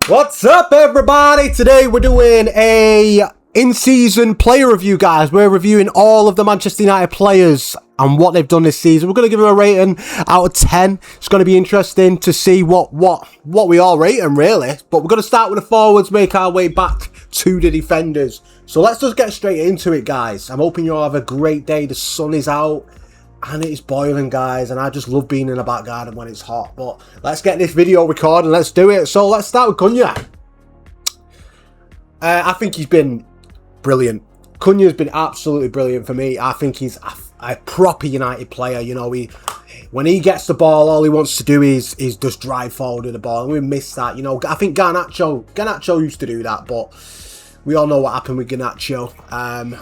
What's up, everybody? Today we're doing a in-season player review, guys. We're reviewing all of the Manchester United players and what they've done this season. We're going to give them a rating out of 10. It's going to be interesting to see what we all rate them, really. But we're going to start with the forwards, make our way back to the defenders. So let's just get straight into it, guys. I'm hoping you all have a great day. The sun is out and it's boiling, guys, and I just love being in the back garden when it's hot. But let's get this video recorded and let's do it. So let's start with Cunha. I think he's been brilliant. Cunha's been absolutely brilliant for me. I think he's a proper United player. You know, when he gets the ball, all he wants to do is just drive forward with the ball, and we miss that. You know, I think Garnacho used to do that, but we all know what happened with Garnacho.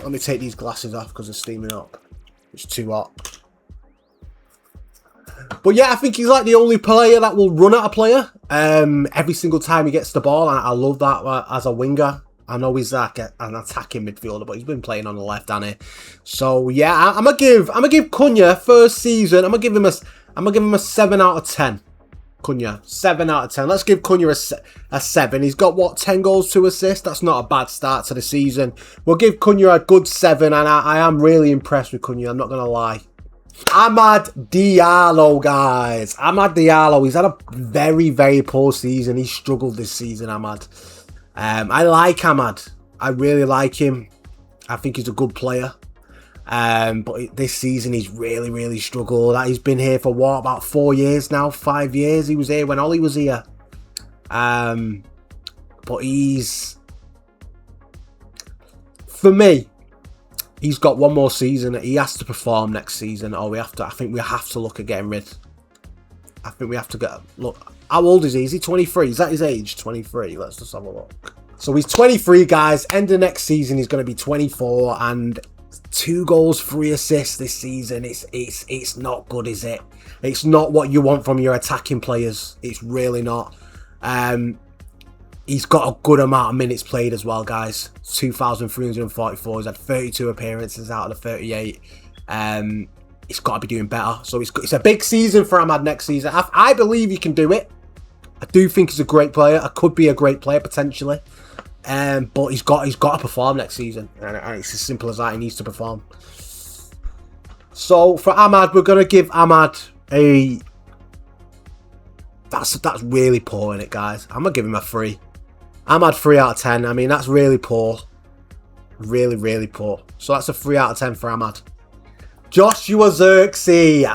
Let me take these glasses off because they're steaming up. It's too hot. But yeah, I think he's like the only player that will run at a player every single time he gets the ball, and I love that as a winger. I know he's like an attacking midfielder, but he's been playing on the left, hasn't he? So yeah, I'm gonna give Cunha first season. I'm gonna give him a 7 out of 10. Cunha, 7 out of 10. Let's give Cunha a 7. He's got what, 10 goals, 2 assists. That's not a bad start to the season. We'll give Cunha a good 7, and I am really impressed with Cunha. I'm not gonna lie. Amad Diallo, guys. Amad Diallo. He's had a very, very poor season. He struggled this season, Amad. I like Amad. I really like him. I think he's a good player. But this season he's really, really struggled. He's been here for what, about 4 years now? 5 years? He was here when Ollie was here. But for me, he's got one more season. He has to perform next season, or I think we have to look at getting rid. I think we have to look. How old is he? Is he 23? Is that his age? 23. Let's just have a look. So he's 23, guys. End of next season, he's going to be 24, and 2 goals, 3 assists this season. It's not good, is it? It's not what you want from your attacking players. It's really not. He's got a good amount of minutes played as well, guys. 2,344. He's had 32 appearances out of the 38. He's got to be doing better. So it's a big season for Amad next season. I believe he can do it. I do think he's a great player. I could be a great player potentially. But he's got to perform next season. And it's as simple as that. He needs to perform. So for Amad, we're going to give Amad a... That's really poor, isn't it, guys? I'm going to give him a 3. Amad 3 out of 10. I mean, that's really poor. Really, really poor. So that's a 3 out of 10 for Amad. Joshua Zirkzee.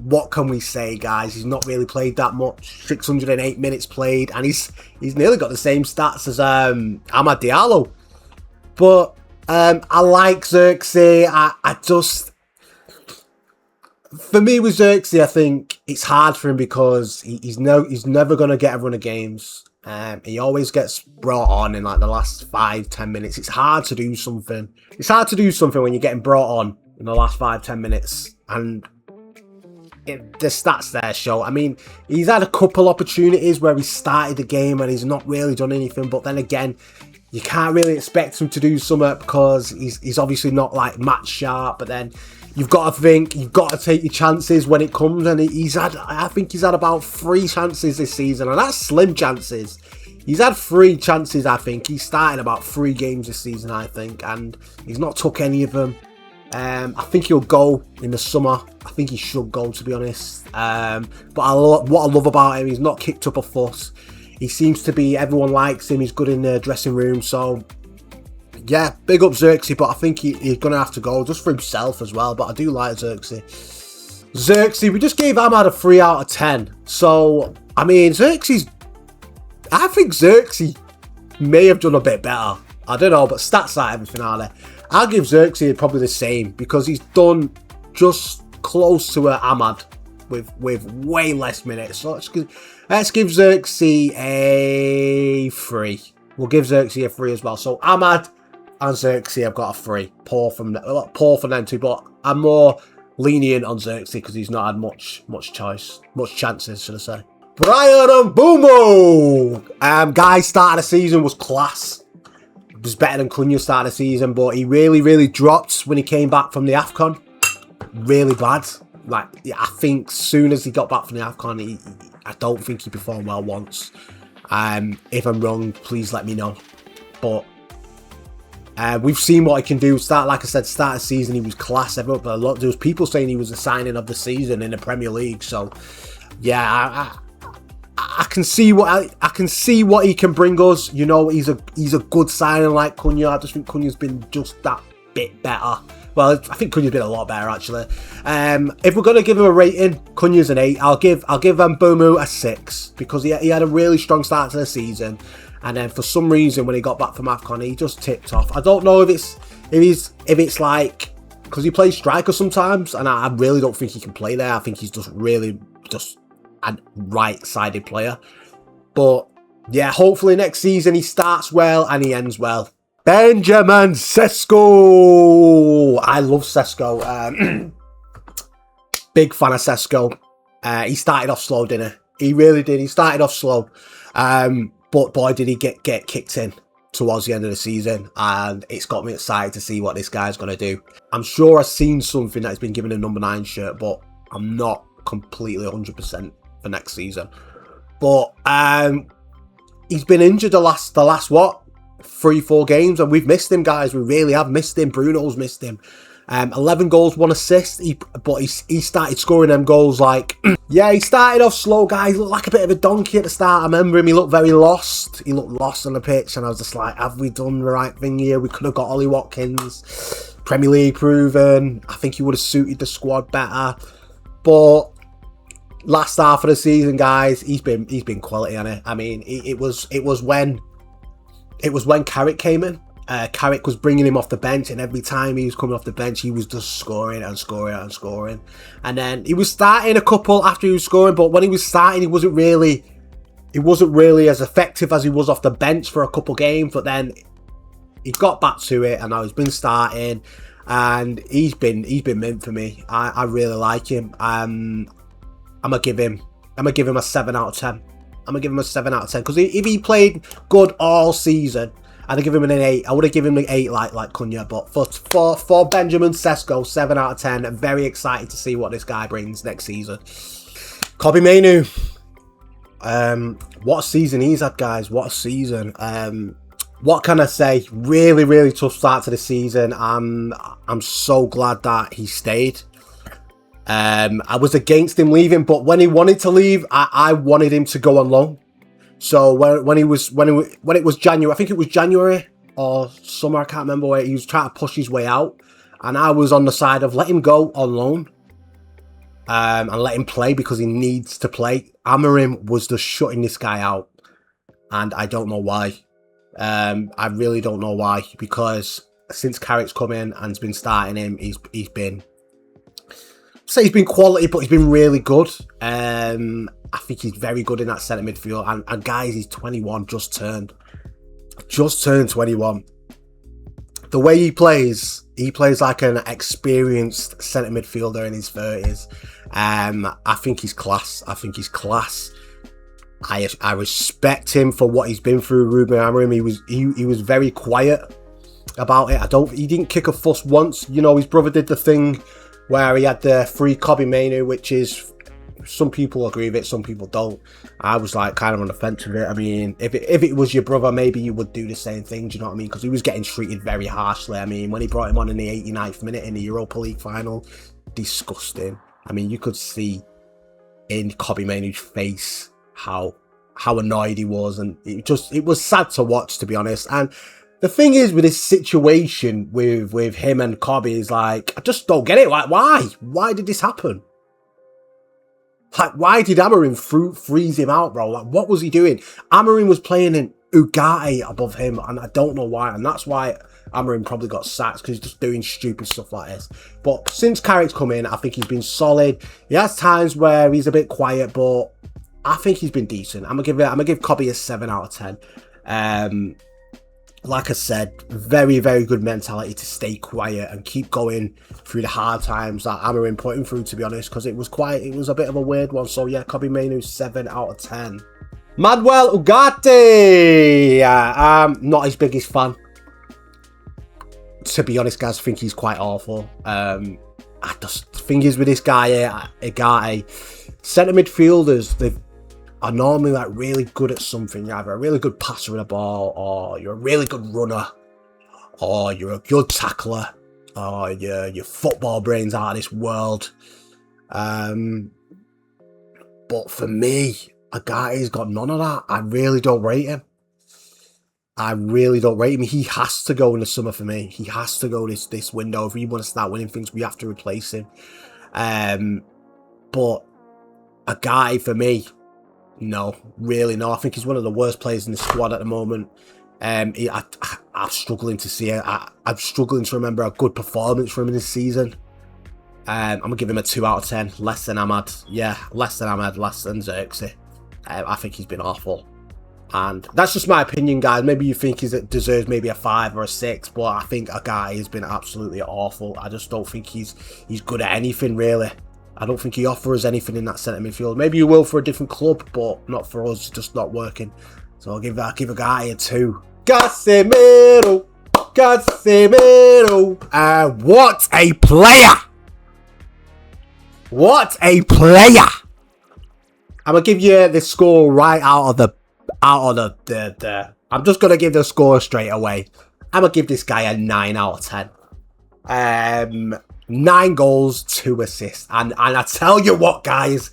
What can we say, guys? He's not really played that much. 608 minutes played, and he's nearly got the same stats as Amad Diallo. But I like Zirkzee. I just, for me with Zirkzee, I think it's hard for him because he's never going to get a run of games. He always gets brought on in like the last 5-10 minutes. It's hard to do something. It's hard to do something when you're getting brought on in the last 5-10 minutes, and the stats there show. I mean, he's had a couple opportunities where he started the game and he's not really done anything, but then again, you can't really expect him to do something because he's obviously not like match sharp. But then you've got to think, you've got to take your chances when it comes, and I think he's had about 3 chances this season, and that's slim chances. He's had 3 chances, I think. He's started about 3 games this season, I think, and he's not took any of them. I think he'll go in the summer. I think he should go, to be honest. But what I love about him, he's not kicked up a fuss. He seems to be, everyone likes him. He's good in the dressing room. So, yeah, big up Zirkzee. But I think he's going to have to go just for himself as well. But I do like Zirkzee. Zirkzee, we just gave Amad a 3 out of 10. So, I mean, I think Zirkzee may have done a bit better. I don't know, but stats like everything are there. I'll give Zirkzee probably the same because he's done just close to Amad with way less minutes. So let's give Zirkzee a 3. We'll give Zirkzee a 3 as well. So Amad and Zirkzee have got a 3. Poor from them two, but I'm more lenient on Zirkzee because he's not had much chances, should I say. Bryan Mbeumo! Guy's start of the season was class. Was better than Cunha start of the season, but he really, really dropped when he came back from the AFCON. Really bad. Like, I think as soon as he got back from the AFCON, I don't think he performed well once. If I'm wrong, please let me know. But we've seen what he can do. Like I said, start of the season, he was class. There was people saying he was the signing of the season in the Premier League. So, yeah, I can see what he can bring us. You know, he's a good signing like Cunha. I just think Cunha's been just that bit better. Well, I think Cunha's been a lot better actually. If we're gonna give him a rating, Cunha's an 8. I'll give Mbomu a 6 because he had a really strong start to the season, and then for some reason when he got back from AFCON, he just tipped off. I don't know if it's like because he plays striker sometimes, and I really don't think he can play there. I think he's just really just a right-sided player. But yeah, hopefully next season he starts well and he ends well. Benjamin Šeško. I love Šeško. Big fan of Šeško. He started off slow, didn't he? He really did. He started off slow. But boy, did he get kicked in towards the end of the season. And it's got me excited to see what this guy's going to do. I'm sure I've seen something that he's been given a number 9 shirt, but I'm not completely 100% for next season. But he's been injured the last what? 3-4 games, and we've missed him, guys. We really have missed him. Bruno's missed him. 11 goals, 1 assist. But he started scoring them goals like... yeah, he started off slow, guys. He looked like a bit of a donkey at the start. I remember him. He looked very lost. He looked lost on the pitch, and I was just like, have we done the right thing here? We could have got Ollie Watkins. Premier League proven. I think he would have suited the squad better. But... last half of the season, guys, he's been quality on it. I mean, it was when Carrick came in. Carrick was bringing him off the bench, and every time he was coming off the bench, he was just scoring and scoring and scoring. And then he was starting a couple after he was scoring, but when he was starting, he wasn't really as effective as he was off the bench for a couple games. But then he got back to it, and now he's been starting, and he's been mint for me. I really like him. I'm gonna give him a 7 out of 10. I'm gonna give him a 7 out of 10 because if he played good all season, I'd give him an 8. I would have given him an 8 like Cunha. But for Benjamin Šeško, 7 out of 10. I'm very excited to see what this guy brings next season. Kobbie Mainoo. What a season he's had, guys. What a season. What can I say? Really, really tough start to the season. I'm so glad that he stayed. I was against him leaving, but when he wanted to leave, I wanted him to go on loan. So when it was January, I think it was January or summer, I can't remember where he was trying to push his way out, and I was on the side of let him go on loan, and let him play because he needs to play. Amorim was just shutting this guy out, and I don't know why. I really don't know why, because since Carrick's come in and has been starting him, he's been quality, but he's been really good. I think he's very good in that centre midfield. And guys, he's 21, just turned 21. The way he plays like an experienced centre midfielder in his 30s. I think he's class. I respect him for what he's been through. Ruben Amorim, he was very quiet about it. He didn't kick a fuss once. You know, his brother did the thing where he had the free Kobbie Mainoo, which is, some people agree with it, some people don't. I was like kind of on the fence with it. I mean, if it was your brother, maybe you would do the same thing, do you know what I mean? Because he was getting treated very harshly. I mean, when he brought him on in the 89th minute in the Europa League final, disgusting. I mean, you could see in Kobbie Mainoo's face how annoyed he was, and it was sad to watch, to be honest. And the thing is with this situation with him and Kobbie is like, I just don't get it. Like, why? Why did this happen? Like, why did Amorim freeze him out, bro? Like, what was he doing? Amorim was playing an Ugarte above him, and I don't know why. And that's why Amorim probably got sacked, because he's just doing stupid stuff like this. But since Carrick's come in, I think he's been solid. He has times where he's a bit quiet, but I think he's been decent. I'm gonna give Kobbie a 7 out of 10. Like I said, very, very good mentality to stay quiet and keep going through the hard times that Amorim put him through, to be honest, because it was a bit of a weird one. So yeah, Kobbie Mainoo, 7 out of 10. Manuel Ugarte. I'm not his biggest fan, to be honest, guys. I think he's quite awful. I just think is with this guy here, Ugarte, centre midfielders, are normally like really good at something. You're either a really good passer of the ball, or you're a really good runner, or you're a good tackler, or your football brain's out of this world. But for me, a guy who's got none of that, I really don't rate him. I really don't rate him. He has to go in the summer for me. He has to go this window. If we want to start winning things, we have to replace him. But a guy for me, no, really no. I think he's one of the worst players in the squad at the moment. I'm struggling to see it. I'm struggling to remember a good performance from him this season. I'm going to give him a 2 out of 10. Less than Ahmad. Yeah, less than Ahmad, less than Xerxes. I think he's been awful. And that's just my opinion, guys. Maybe you think he deserves maybe a 5 or a 6, but I think a guy has been absolutely awful. I just don't think he's good at anything, really. I don't think he offers anything in that centre midfield. Maybe he will for a different club, but not for us. Just not working. So I'll give a guy a 2. Casemiro! Casemiro! What a player! What a player! I'm gonna give you the score right out of the I'm just gonna give the score straight away. I'm gonna give this guy a 9 out of 10. 9 goals, 2 assists, and I tell you what, guys,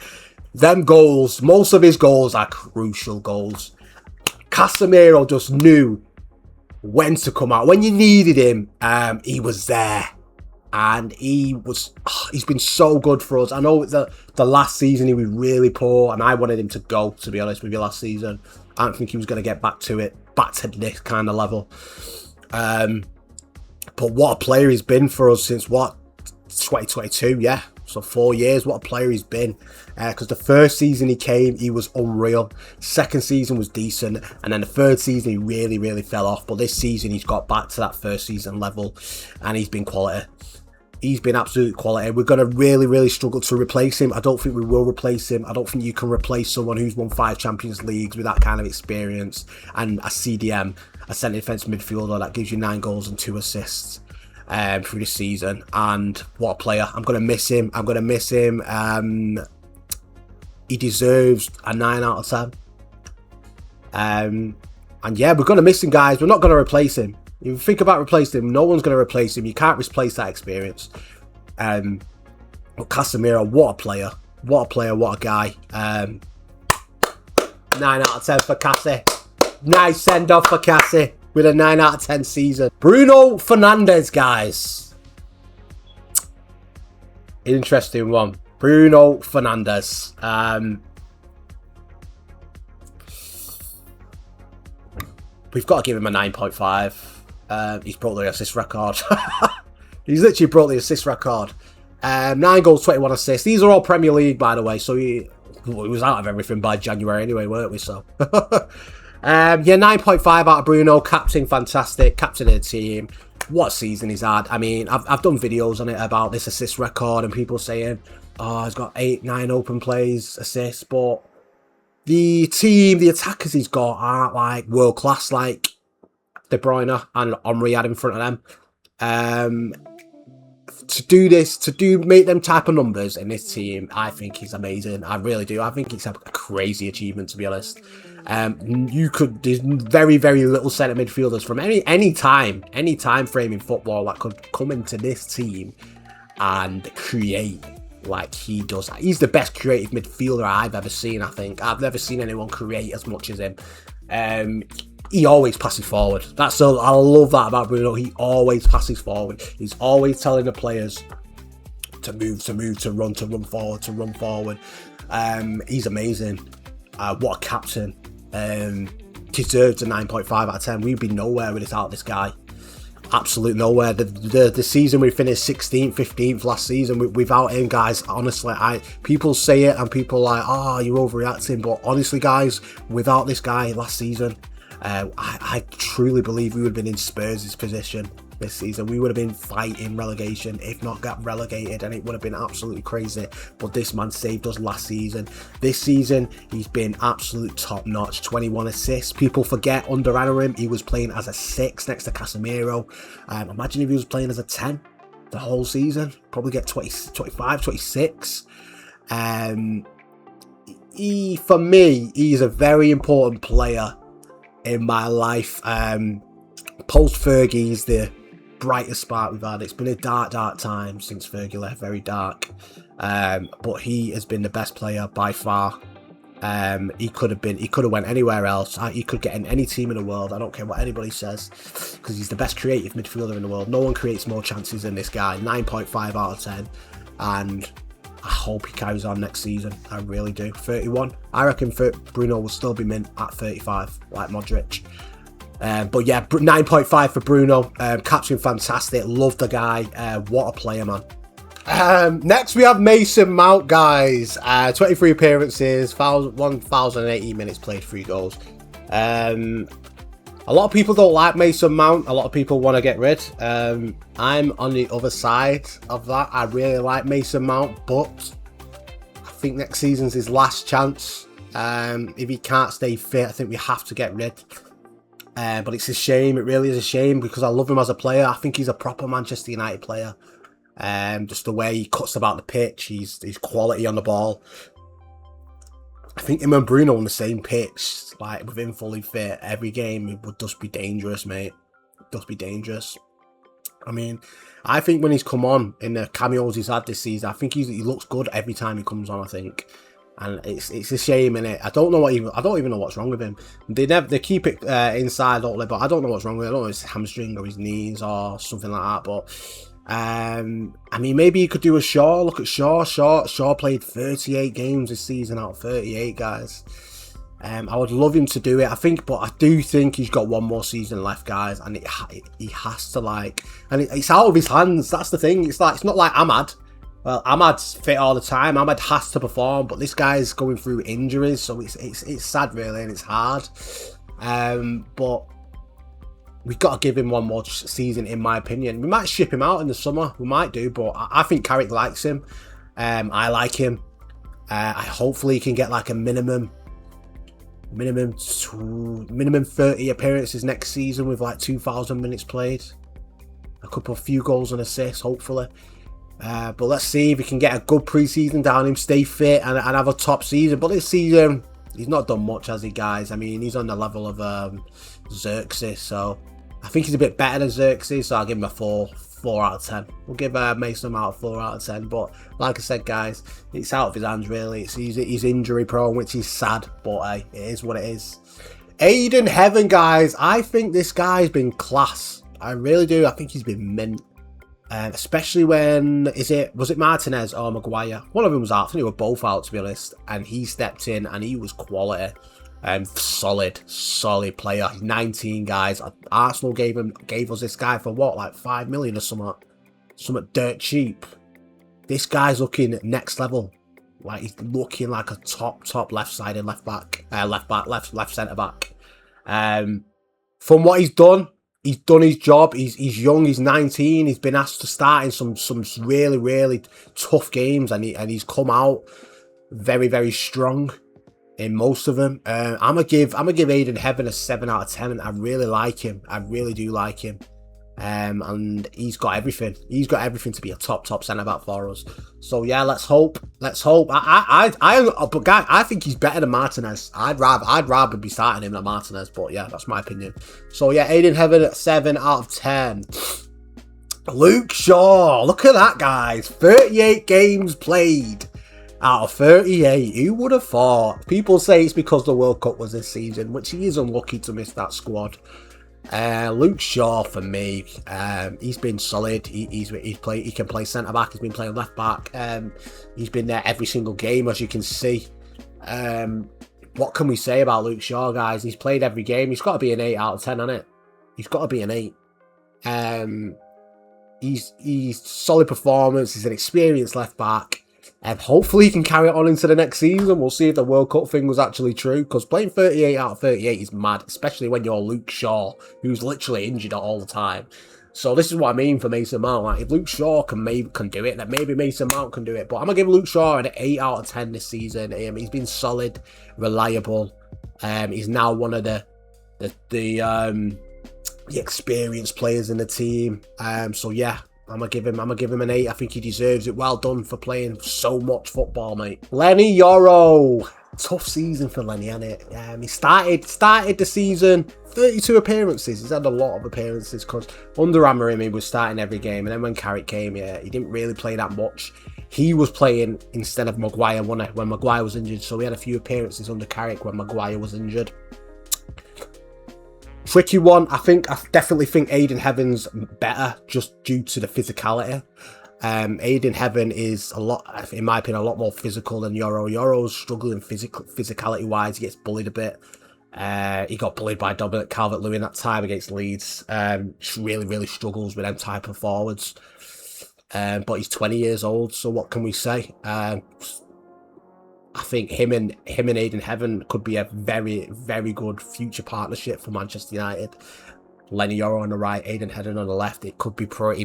them goals, most of his goals are crucial goals. Casemiro just knew when to come out. When you needed him, he was there. And he's been so good for us. I know the last season he was really poor, and I wanted him to go, to be honest with you, last season. I don't think he was going to get back to this kind of level. But what a player he's been for us since, 2022, yeah. So 4 years, what a player he's been. Because the first season he came, he was unreal. Second season was decent. And then the third season, he really, really fell off. But this season, he's got back to that first season level. And he's been quality. He's been absolute quality. We're going to really, really struggle to replace him. I don't think we will replace him. I don't think you can replace someone who's won 5 Champions Leagues with that kind of experience and a CDM, a centre defence midfielder that gives you 9 goals and 2 assists through the season. And what a player. I'm going to miss him. He deserves a 9 out of 10. And yeah, we're going to miss him, guys. We're not going to replace him. If you think about replacing him, no one's going to replace him. You can't replace that experience. But Casemiro, what a player. What a player, what a guy. 9 out of 10 for Cassie. Nice send-off for Cassie with a 9 out of 10 season. Bruno Fernandes, guys. Interesting one. Bruno Fernandes. We've got to give him a 9.5. He's broke the assist record. He's literally broke the assist record. 9 goals, 21 assists. These are all Premier League, by the way. So he was out of everything by January anyway, weren't we? So yeah, 9.5 out of Bruno. Captain, fantastic. Captain of the team. What season he's had. I mean, I've done videos on it about this assist record and people saying, oh, he's got 8, 9 open plays, assists. But the team, the attackers he's got aren't like world class, like De Bruyne and Henry had in front of them. To make them type of numbers in this team, I think he's amazing. I really do. I think it's a crazy achievement, to be honest. There's very, very little centre midfielders from any time frame in football that could come into this team and create like he does. He's the best creative midfielder I've ever seen, I think. I've never seen anyone create as much as him. He always passes forward. I love that about Bruno. He always passes forward. He's always telling the players to move, to run forward. He's amazing. What a captain. Deserves a 9.5 out of 10. We'd be nowhere without this guy. Absolute nowhere. The season we finished 16th, 15th last season without him, guys. Honestly, people say it and people are like, oh, you're overreacting. But honestly, guys, without this guy last season, I truly believe we would have been in Spurs' position this season. We would have been fighting relegation, if not got relegated, and it would have been absolutely crazy. But this man saved us last season. This season, he's been absolute top notch. 21 assists. People forget under Anarim, he was playing as a 6 next to Casemiro. Imagine if he was playing as a 10 the whole season. Probably get 20, 25, 26. for me, he's a very important player in my life. Post Fergie, he's the brightest spark we've had. It's been a dark time since Fergie left, very dark. But he has been the best player by far. He could have went anywhere else. He could get in any team in the world. I don't care what anybody says, because he's the best creative midfielder in the world. No one creates more chances than this guy. 9.5 out of 10, and I hope he carries on next season. I really do. 31. I reckon Bruno will still be mint at 35, like Modric. But yeah, 9.5 for Bruno. Captain fantastic. Love the guy. What a player, man. Next we have Mason Mount, guys. 23 appearances, 1,080 minutes played, 3 goals. A lot of people don't like Mason Mount. A lot of people want to get rid. I'm on the other side of that. I really like Mason Mount, but I think next season's his last chance. If he can't stay fit, I think we have to get rid. But it's a shame. It really is a shame, because I love him as a player. I think he's a proper Manchester United player. Just the way he cuts about the pitch, his quality on the ball. I think him and Bruno on the same pitch, like with him fully fit, every game it would just be dangerous, mate. Just be dangerous. I mean, I think when he's come on in the cameos he's had this season, I think he looks good every time he comes on, I think. And it's a shame, innit? I don't even know what's wrong with him. They keep it inside, don't they? But I don't know what's wrong with him. I don't know if it's hamstring or his knees or something like that. But I mean, maybe you could do a Shaw. Look at Shaw. Shaw played 38 games this season out of 38, guys. I would love him to do it, I think, but I do think he's got one more season left, guys, and he has to, like, and it's out of his hands. That's the thing. It's not like Ahmad. Well, Ahmad's fit all the time. Ahmad has to perform, but this guy's going through injuries, so it's sad, really, and it's hard. But we've got to give him one more season, in my opinion. We might ship him out in the summer. We might do, but I think Carrick likes him. I like him. Hopefully he can get like a minimum 30 appearances next season with like 2,000 minutes played. A few goals and assists, hopefully. But let's see if we can get a good pre-season down him, stay fit, and have a top season. But this season, he's not done much, has he, guys? I mean, he's on the level of Xerxes, so I think he's a bit better than Xerxes, so I'll give him a 4 out of 10. We'll give Mason Mount a 4 out of 10, but like I said, guys, it's out of his hands, really. He's injury prone, which is sad, but hey, it is what it is. Aiden Heaven, guys, I think this guy's been class. I really do. I think he's been mint. Especially when, was it Martinez or Maguire? One of them was out. I think they were both out, to be honest. And he stepped in and he was quality. Solid player. 19, guys. Arsenal gave us this guy for what, like 5 million or something? Something dirt cheap. This guy's looking next level. Like, he's looking like a top left-sided left centre back. From what he's done his job. He's young. He's 19. He's been asked to start in some really tough games, and he's come out very, very strong in most of them. I'm gonna give Aiden Heaven a 7 out of 10. I really like him. I really do like him. And he's got everything. He's got everything to be a top centre back for us. So yeah, let's hope. But guys, I think he's better than Martinez. I'd rather be starting him than Martinez. But yeah, that's my opinion. So yeah, Aiden Heaven at 7 out of 10. Luke Shaw, look at that, guys. 38 games played out of 38. Who would have thought? People say it's because the World Cup was this season, which he is unlucky to miss that squad. Luke Shaw, for me, he's been solid. He can play centre back. He's been playing left back. He's been there every single game, as you can see. What can we say about Luke Shaw, guys? He's played every game. He's got to be an 8 out of 10, hasn't it? He's got to be an 8. He's solid performance. He's an experienced left back. And hopefully he can carry it on into the next season. We'll see if the World Cup thing was actually true. Because playing 38 out of 38 is mad. Especially when you're Luke Shaw, who's literally injured all the time. So this is what I mean for Mason Mount. Like, if Luke Shaw can do it, then maybe Mason Mount can do it. But I'm going to give Luke Shaw an 8 out of 10 this season. He's been solid, reliable. He's now one of the experienced players in the team. So yeah. I'm gonna give him an 8. I think he deserves it. Well done for playing so much football, mate. Lenny Yoro. Tough season for Lenny, hasn't it? He started the season 32 appearances. He's had a lot of appearances because under Amorim he was starting every game, and then when Carrick came, he didn't really play that much. He was playing instead of Maguire, wasn't he, when Maguire was injured, so he had a few appearances under Carrick when Maguire was injured. Tricky one. I definitely think Aidan Heaven's better just due to the physicality. Aidan Heaven is in my opinion, a lot more physical than Yoro. Yoro's struggling physicality wise. He gets bullied a bit. He got bullied by Dominic Calvert-Lewin that time against Leeds. Really struggles with them type of forwards. But he's 20 years old, so what can we say? I think him and Aidan Heaven could be a very good future partnership for Manchester United. Lenny Yoro on the right, Aidan Heaven on the left. It could be pretty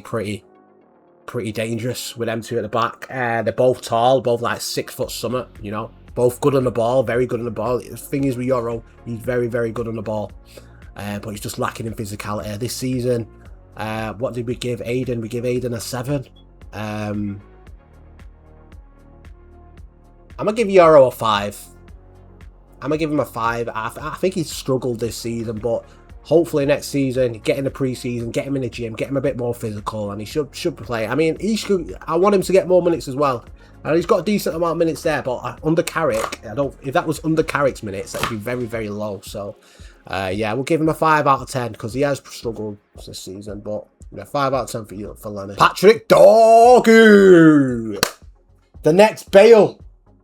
dangerous with them two at the back. They're both tall, both like 6 foot summit, you know. Both good on the ball, very good on the ball. The thing is with Yoro, he's very good on the ball. But he's just lacking in physicality. This season, what did we give Aidan? We give Aidan a 7. I'm going to give Yoro a 5. I'm going to give him a 5. I think he's struggled this season, but hopefully next season, get in the pre-season, get him in the gym, get him a bit more physical, and he should play. I mean, I want him to get more minutes as well. And he's got a decent amount of minutes there, but under Carrick, if that was under Carrick's minutes, that would be very low. So, yeah, we'll give him a 5 out of 10 because he has struggled this season. But yeah, 5 out of 10 for Lenny. Patrick Dorgu, the next Bale,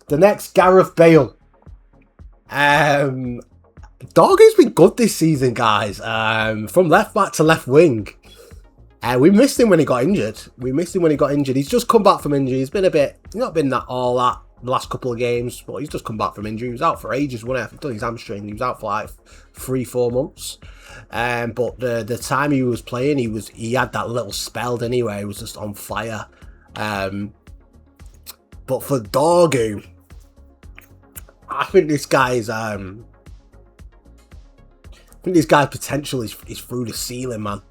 the next Gareth Bale. Dorgu's been good this season, guys. From left back to left wing. We missed him when he got injured. He's just come back from injury. He's been not been all that the last couple of games, but he's just come back from injury. He was out for ages, wasn't he? He's done his hamstring. He was out for like 3-4 months. But the time he was playing, he had that little spell anyway. He was just on fire. But for Dorgu, I think this guy's potential is through the ceiling, man.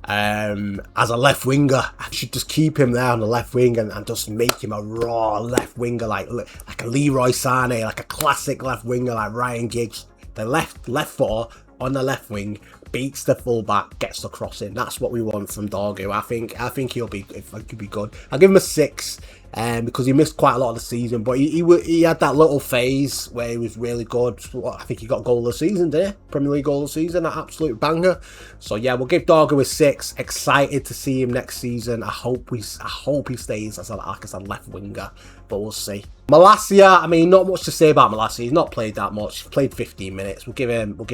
As a left winger, I should just keep him there on the left wing and just make him a raw left winger, like a Leroy Sané, like a classic left winger, like Ryan Giggs. The left foot on the left wing beats the fullback, gets the crossing. That's what we want from Dorgu. I think he'll be good. I'll give him a 6. Because he missed quite a lot of the season, but he had that little phase where he was really good. I think he got goal of the season, didn't he? Premier League goal of the season, that absolute banger. So yeah, we'll give Dorgu a 6. Excited to see him next season. I hope he stays as a left winger, but we'll see. Malacia, I mean, not much to say about Malacia. He's not played that much. He's played 15 minutes. We'll give him a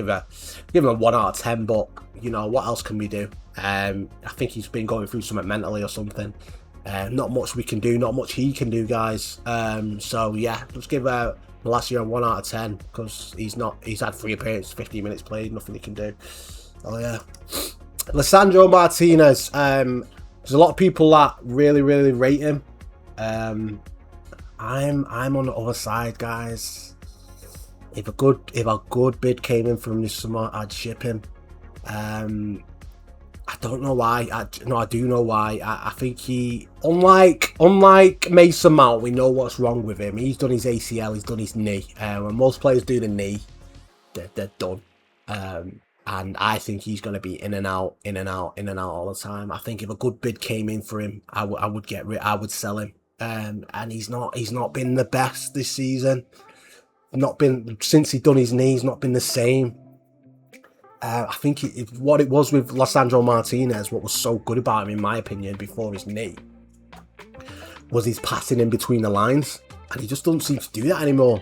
1 out of 10. But you know, what else can we do? I think he's been going through something mentally or something. Not much we can do, not much he can do, guys. So yeah, let's give Malacia a 1 out of 10 because he's had 3 appearances, 15 minutes played, nothing he can do. Oh yeah, Lisandro Martinez. There's a lot of people that really rate him. I'm on the other side, guys. If a good bid came in from this summer, I'd ship him. I don't know why. I do know why. I think he, unlike Mason Mount, we know what's wrong with him. He's done his ACL, he's done his knee. When most players do the knee, they're done. And I think he's going to be in and out all the time. I think if a good bid came in for him, I would sell him. And he's not been the best this season. Since he done his knee, he's not been the same. I think what it was with Lisandro Martinez, what was so good about him, in my opinion, before his knee, was his passing in between the lines. And he just doesn't seem to do that anymore.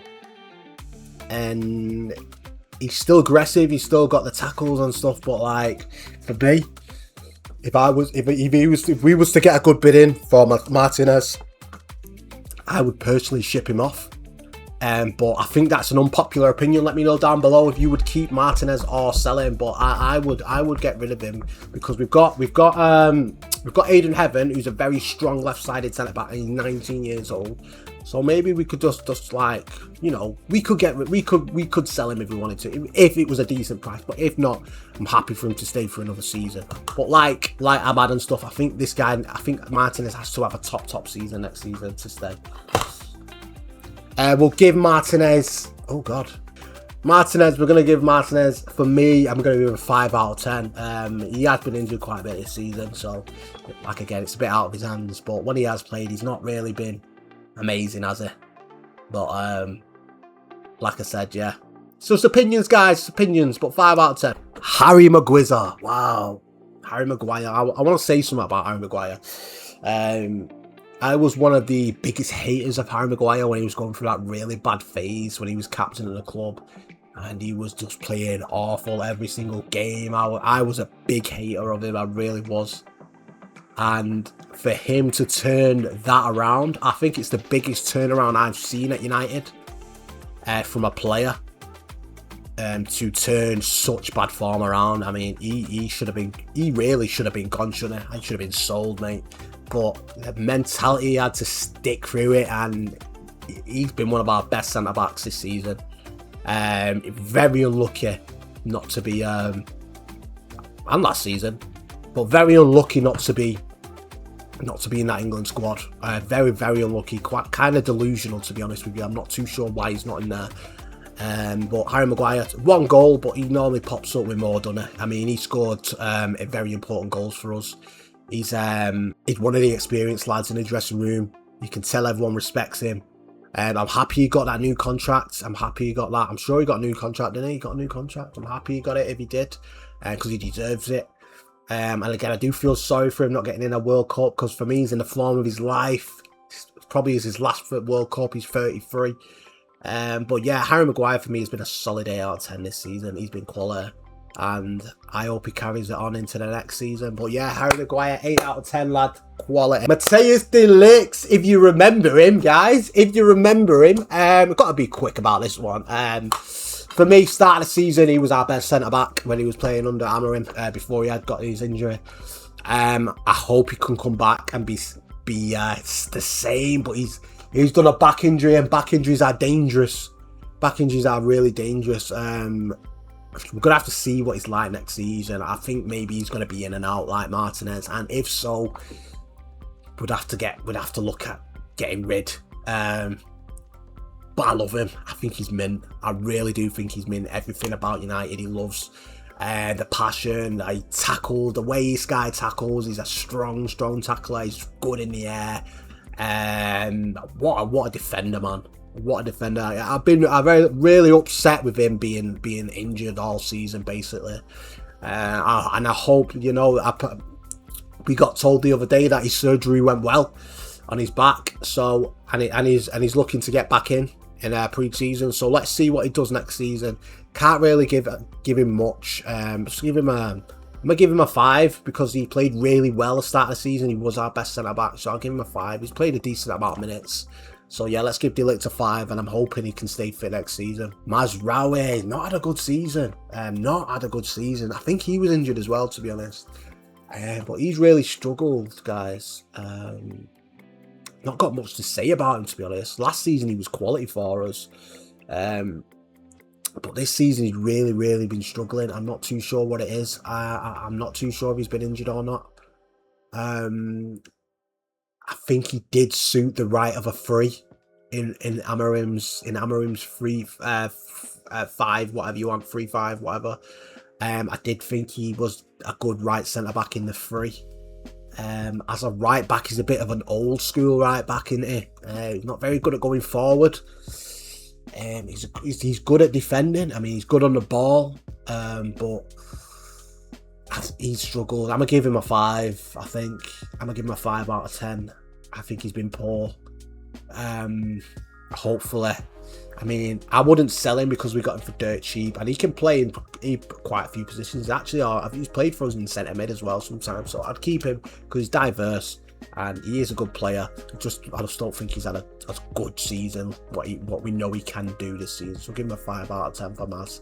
And he's still aggressive, he's still got the tackles and stuff, but like, for me, if we was to get a good bid in for Martinez, I would personally ship him off. But I think that's an unpopular opinion. Let me know down below if you would keep Martinez or sell him. But I would get rid of him because we've got Aidan Heaven, who's a very strong left-sided centre back, and he's 19 years old. So maybe we could just like, you know, we could sell him if we wanted to, if it was a decent price. But if not, I'm happy for him to stay for another season. But like Ahmad and stuff, I think Martinez has to have a top season next season to stay. We'll give Martinez... Oh, God. Martinez, we're going to give Martinez, for me, I'm going to give him a 5 out of 10. He has been injured quite a bit this season, so, like, again, it's a bit out of his hands. But when he has played, he's not really been amazing, has he? But, like I said, yeah. So it's opinions, guys, it's opinions, but 5 out of 10. Harry Maguire. Wow. Harry Maguire. I want to say something about Harry Maguire. I was one of the biggest haters of Harry Maguire when he was going through that really bad phase when he was captain of the club. And he was just playing awful every single game. I was a big hater of him, I really was. And for him to turn that around, I think it's the biggest turnaround I've seen at United from a player. To turn such bad form around. I mean, he really should have been gone, shouldn't he? He should have been sold, mate. But the mentality he had to stick through it, and he's been one of our best centre-backs this season. Very unlucky not to be, and last season, but very unlucky not to be in that England squad. Very, very unlucky. Quite kind of delusional, to be honest with you. I'm not too sure why he's not in there. But Harry Maguire, 1 goal, but he normally pops up with more, doesn't he? I mean, he scored very important goals for us. He's one of the experienced lads in the dressing room. You can tell everyone respects him. I'm happy he got that new contract. I'm happy he got that. I'm sure he got a new contract, didn't he? He got a new contract. I'm happy he got it if he did, because he deserves it. And again, I do feel sorry for him not getting in a World Cup, because for me, he's in the form of his life. Probably is his last World Cup. He's 33. But yeah, Harry Maguire for me has been a solid 8 out of 10 this season. He's been quality, and I hope he carries it on into the next season. But yeah, Harry Maguire, 8 out of 10, lad. Quality. Matheus de Ligt, if you remember him, guys, if you remember him, I've got to be quick about this one. For me, start of the season, he was our best centre-back when he was playing under Amorim before he had got his injury. I hope he can come back and be the same, but he's done a back injury, and back injuries are dangerous. Back injuries are really dangerous. We're going to have to see what he's like next season. I think maybe he's going to be in and out like Martinez, and if so, we'd have to look at getting rid. But I love him. I think he's mint. I really do think he's mint. Everything about United he loves. The passion, he tackled, the way this guy tackles, he's a strong tackler. He's good in the air. What a defender, man. What a defender. I'm really upset with him being injured all season, basically. And I hope, you know, we got told the other day that his surgery went well on his back. So, and he's looking to get back in pre-season. So let's see what he does next season. Can't really give him much. Just give him I'm going to give him a 5 because he played really well at the start of the season. He was our best centre-back, so I'll give him a 5. He's played a decent amount of minutes. So yeah, let's give de Ligt a 5, and I'm hoping he can stay fit next season. Mazraoui, not had a good season. I think he was injured as well, to be honest. But he's really struggled, guys. Not got much to say about him, to be honest. Last season he was quality for us. But this season he's really been struggling. I'm not too sure what it is. I'm not too sure if he's been injured or not. I think he did suit the right of a free in Amorim's free 5, whatever you want, 3-5, whatever. I did think he was a good right centre back in the free. As a right back, he's a bit of an old school right back, isn't he? He's not very good at going forward. He's good at defending. I mean, he's good on the ball, but he's struggled. I'm gonna give him a 5. I think I'm gonna give him a 5 out of 10. I think he's been poor. Hopefully, I mean, I wouldn't sell him because we got him for dirt cheap, and he can play in quite a few positions. Actually, I think he's played for us in centre mid as well sometimes. So I'd keep him because he's diverse and he is a good player. I just don't think he's had a good season. What we know he can do this season. So give him a 5 out of 10 for Maz.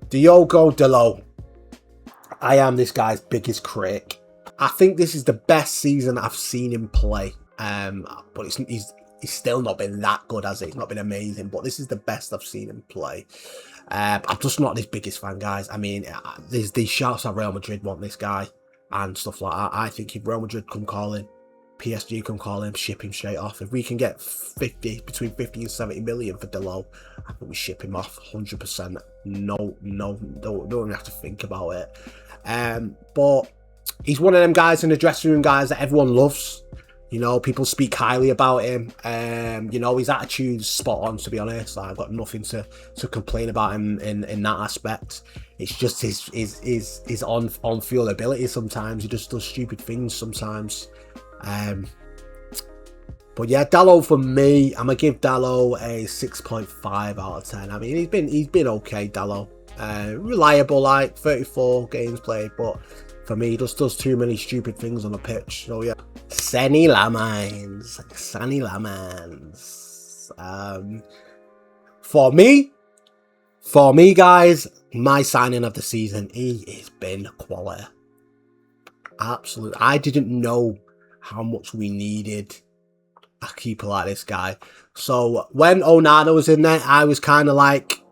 Diogo Dalot. I am this guy's biggest critic. I think this is the best season I've seen him play. But he's still not been that good, has it? He's not been amazing, but this is the best I've seen him play. I'm just not his biggest fan, guys. I mean, there's these shouts that Real Madrid want this guy and stuff like that. I think if Real Madrid come calling, PSG can call him, ship him straight off. If we can get between 50 and 70 million for Dalot, I think we ship him off 100%. No, don't even have to think about it. But he's one of them guys in the dressing room, guys, that everyone loves. You know, people speak highly about him. You know, his attitude's spot on, to be honest. I've got nothing to complain about him in that aspect. It's just his on-field ability sometimes. He just does stupid things sometimes. But yeah, Dalot for me, I'm going to give Dalot a 6.5 out of 10. I mean, he's been okay, Dalot. Reliable, like 34 games played, but for me, he just does too many stupid things on the pitch. So yeah. Sonny Lamans. For me, guys, my signing of the season, he has been quality. Absolutely. I didn't know how much we needed a keeper like this guy. So when Onana was in there, I was kind of like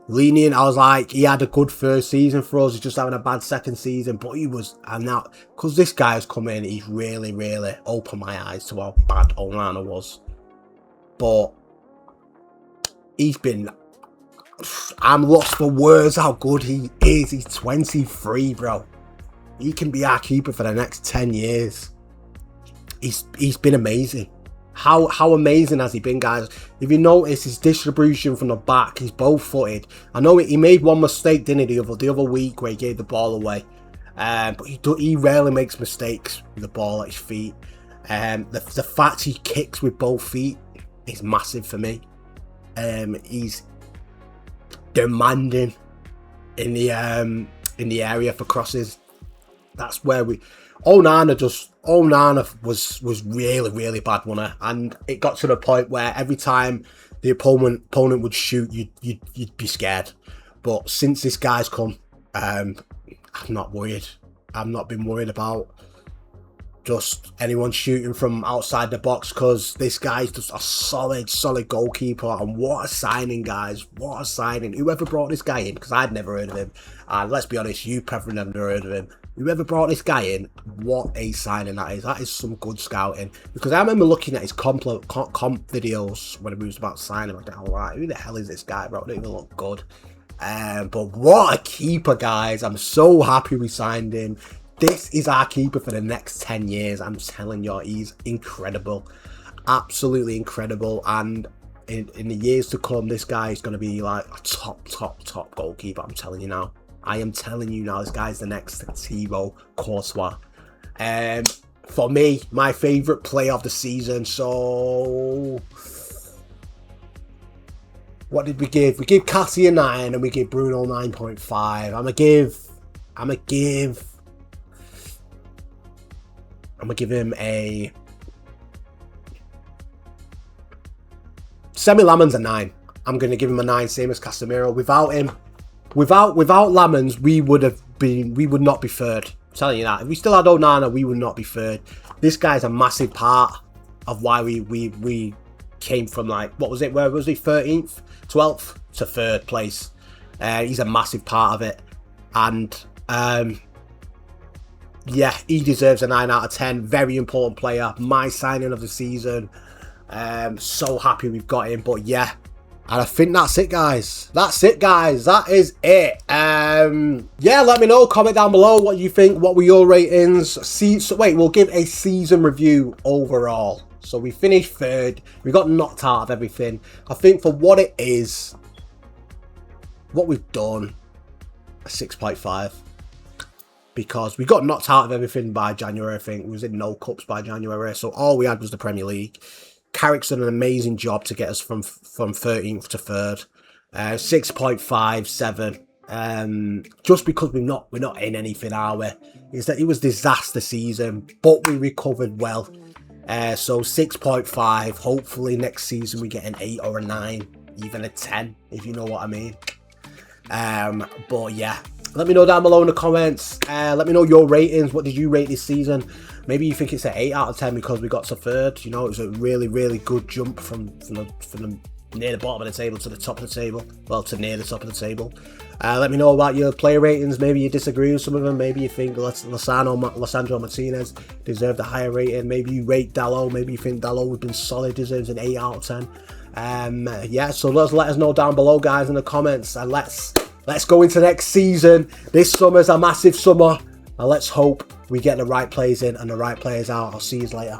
lenient. I was like, he had a good first season for us. He's just having a bad second season. But he was, and now, because this guy has come in, he's really, really opened my eyes to how bad Onana was. But he's been, I'm lost for words how good he is. He's 23, bro. He can be our keeper for the next 10 years. He's been amazing. How amazing has he been, guys? If you notice his distribution from the back, he's both-footed. I know he made one mistake, didn't he, the other week where he gave the ball away. But he rarely makes mistakes with the ball at his feet. The fact he kicks with both feet is massive for me. He's demanding in the area for crosses. That's where Onana was really, really bad, wasn't it? And it got to the point where every time the opponent would shoot, you'd be scared. But since this guy's come, I'm not worried. I've not been worried about just anyone shooting from outside the box, because this guy's just a solid goalkeeper. And what a signing, guys. What a signing. Whoever brought this guy in, because I'd never heard of him. And let's be honest, you probably never heard of him. Whoever brought this guy in, what a signing that is. That is some good scouting. Because I remember looking at his comp videos when he was about to sign him. I thought, alright, who the hell is this guy, bro? Don't even look good. But what a keeper, guys. I'm so happy we signed him. This is our keeper for the next 10 years. I'm telling you, he's incredible. Absolutely incredible. And in the years to come, this guy is going to be like a top goalkeeper. I'm telling you now. I am telling you now, this guy's the next Thibaut Courtois. For me, my favourite player of the season. So, what did we give? We gave Cassie a 9 and we gave Bruno 9.5. I'm gonna give him a Semi Lamans a 9. I'm gonna give him a 9, same as Casemiro. Without Lamans, we would not be third. I'm telling you that. If we still had Onana, we would not be third. This guy's a massive part of why we came from, like, what was it? Where was he? 13th, 12th to third place. He's a massive part of it, and yeah, he deserves a 9 out of 10. Very important player. My signing of the season. So happy we've got him. But yeah. And I think that's it, guys. That is it. Yeah, let me know. Comment down below what you think. What were your ratings? We'll give a season review overall. So we finished third. We got knocked out of everything. I think for what it is, what we've done, a 6.5. Because we got knocked out of everything by January, I think. We was in no cups by January. So all we had was the Premier League. Carrick's done an amazing job to get us from 13th to 3rd. 6.57. Just because we're not in anything, are we? Is that it was disaster season, but we recovered well. So 6.5. Hopefully next season we get an 8 or a 9, even a 10, if you know what I mean. But yeah, let me know down below in the comments. Let me know your ratings. What did you rate this season? Maybe you think it's an 8 out of 10 because we got to 3rd. You know, it was a really, really good jump from the near the bottom of the table to the top of the table. Well, to near the top of the table. Let me know about your player ratings. Maybe you disagree with some of them. Maybe you think Lisandro Martinez deserved a higher rating. Maybe you rate Dalot. Maybe you think Dalot has been solid, deserves an 8 out of 10. Yeah, so let us know down below, guys, in the comments. And let's go into next season. This summer's a massive summer. And let's hope we get the right players in and the right players out. I'll see you later.